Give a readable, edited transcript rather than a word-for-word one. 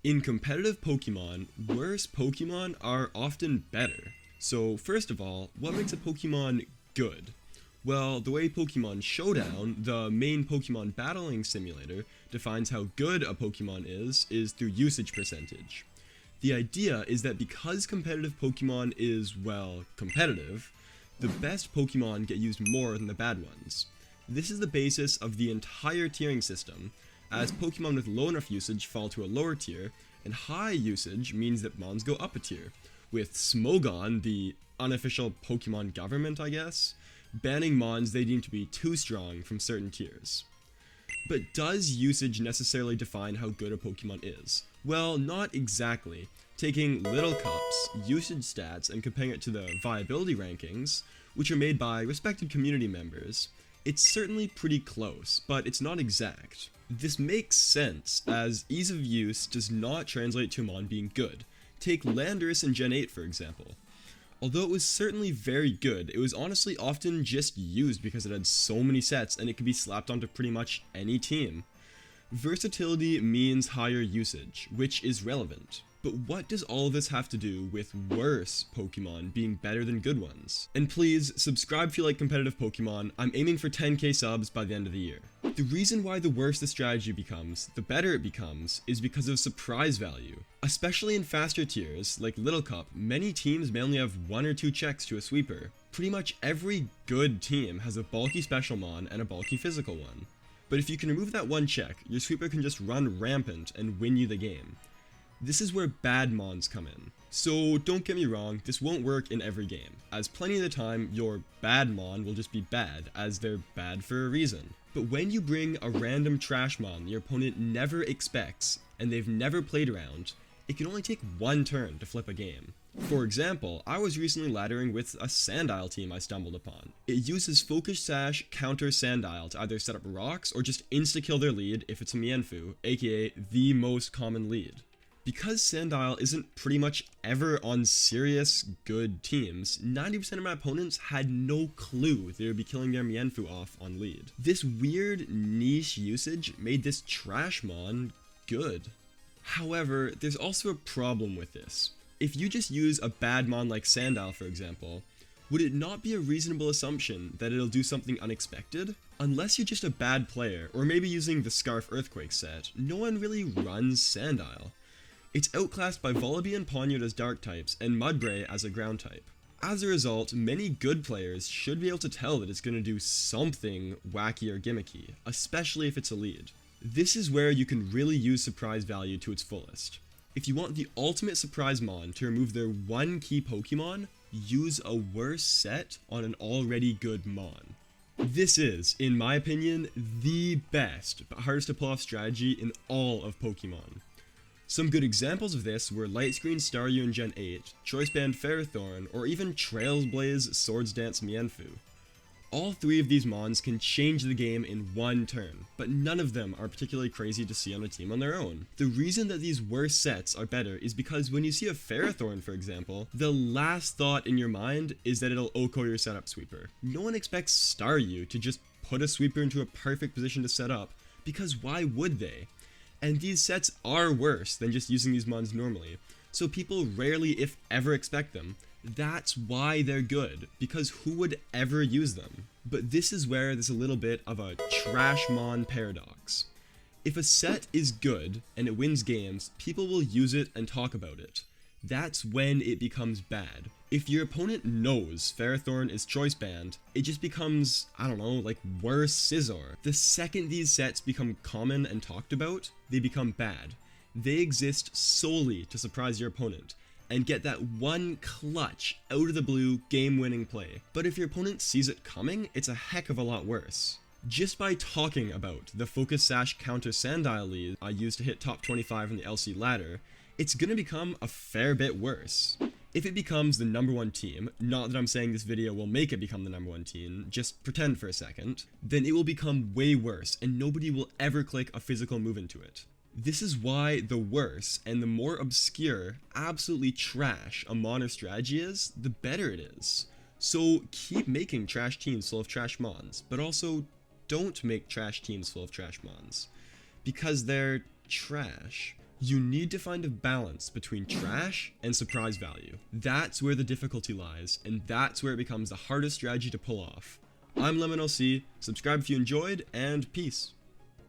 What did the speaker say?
In competitive Pokemon, worse Pokemon are often better. So first of all, what makes a Pokemon good? Well, the way Pokemon Showdown, the main Pokemon battling simulator, defines how good a Pokemon is through usage percentage. The idea is that because competitive Pokemon is, well, competitive, the best Pokemon get used more than the bad ones. This is the basis of the entire tiering system, as Pokemon with low enough usage fall to a lower tier, and high usage means that Mons go up a tier, with Smogon, the unofficial Pokemon government I guess, banning Mons they deem to be too strong from certain tiers. But does usage necessarily define how good a Pokemon is? Well, not exactly. Taking Little Cup's usage stats and comparing it to the viability rankings, which are made by respected community members, it's certainly pretty close, but it's not exact. This makes sense, as ease of use does not translate to a Mon being good. Take Landorus in Gen 8 for example. Although it was certainly very good, it was honestly often just used because it had so many sets and it could be slapped onto pretty much any team. Versatility means higher usage, which is relevant. But what does all of this have to do with worse Pokemon being better than good ones? And please, subscribe if you like competitive Pokemon. I'm aiming for 10k subs by the end of the year. The reason why the worse the strategy becomes, the better it becomes, is because of surprise value. Especially in faster tiers, like Little Cup, many teams may only have 1 or 2 checks to a sweeper. Pretty much every good team has a bulky special mon and a bulky physical one. But if you can remove that one check, your sweeper can just run rampant and win you the game. This is where bad mons come in. So don't get me wrong, this won't work in every game, as plenty of the time your bad mon will just be bad, as they're bad for a reason. But when you bring a random trash mon your opponent never expects, and they've never played around, it can only take one turn to flip a game. For example, I was recently laddering with a Sandile team I stumbled upon. It uses Focus Sash counter Sandile to either set up rocks or just insta-kill their lead if it's a Mienfoo, aka the most common lead. Because Sandile isn't pretty much ever on serious good teams, 90% of my opponents had no clue they would be killing their Mienfoo off on lead. This weird niche usage made this Trashmon good. However, there's also a problem with this. If you just use a bad mon like Sandile for example, would it not be a reasonable assumption that it'll do something unexpected? Unless you're just a bad player, or maybe using the Scarf Earthquake set, no one really runs Sandile. It's outclassed by Volibee and Ponyard as dark types, and Mudbray as a ground type. As a result, many good players should be able to tell that it's going to do something wacky or gimmicky, especially if it's a lead. This is where you can really use surprise value to its fullest. If you want the ultimate surprise mon to remove their one key Pokemon, use a worse set on an already good mon. This is, in my opinion, the best but hardest to pull off strategy in all of Pokemon. Some good examples of this were Light Screen Staryu in Gen 8, Choice Band Ferrothorn, or even Trailblaze Swords Dance Mienfoo. All 3 of these mons can change the game in one turn, but none of them are particularly crazy to see on a team on their own. The reason that these worse sets are better is because when you see a Ferrothorn for example, the last thought in your mind is that it'll OHKO your setup sweeper. No one expects Staryu to just put a sweeper into a perfect position to set up, because why would they? And these sets are worse than just using these mons normally, so people rarely if ever expect them. That's why they're good, because who would ever use them? But this is where there's a little bit of a Trashmon Paradox. If a set is good and it wins games, people will use it and talk about it. That's when it becomes bad. If your opponent knows Ferrothorn is Choice Band, it just becomes, I don't know, like worse Scizor. The second these sets become common and talked about, they become bad. They exist solely to surprise your opponent, and get that one clutch, out of the blue, game-winning play. But if your opponent sees it coming, it's a heck of a lot worse. Just by talking about the Focus Sash counter Sandile lead I used to hit top 25 in the LC ladder, it's gonna become a fair bit worse. If it becomes the #1 team, not that I'm saying this video will make it become the #1 team, just pretend for a second, then it will become way worse and nobody will ever click a physical move into it. This is why the worse and the more obscure, absolutely trash a mon or strategy is, the better it is. So keep making trash teams full of trash mons, but also don't make trash teams full of trash mons, because they're trash. You need to find a balance between trash and surprise value. That's where the difficulty lies, and that's where it becomes the hardest strategy to pull off. I'm LemonLC, subscribe if you enjoyed, and peace.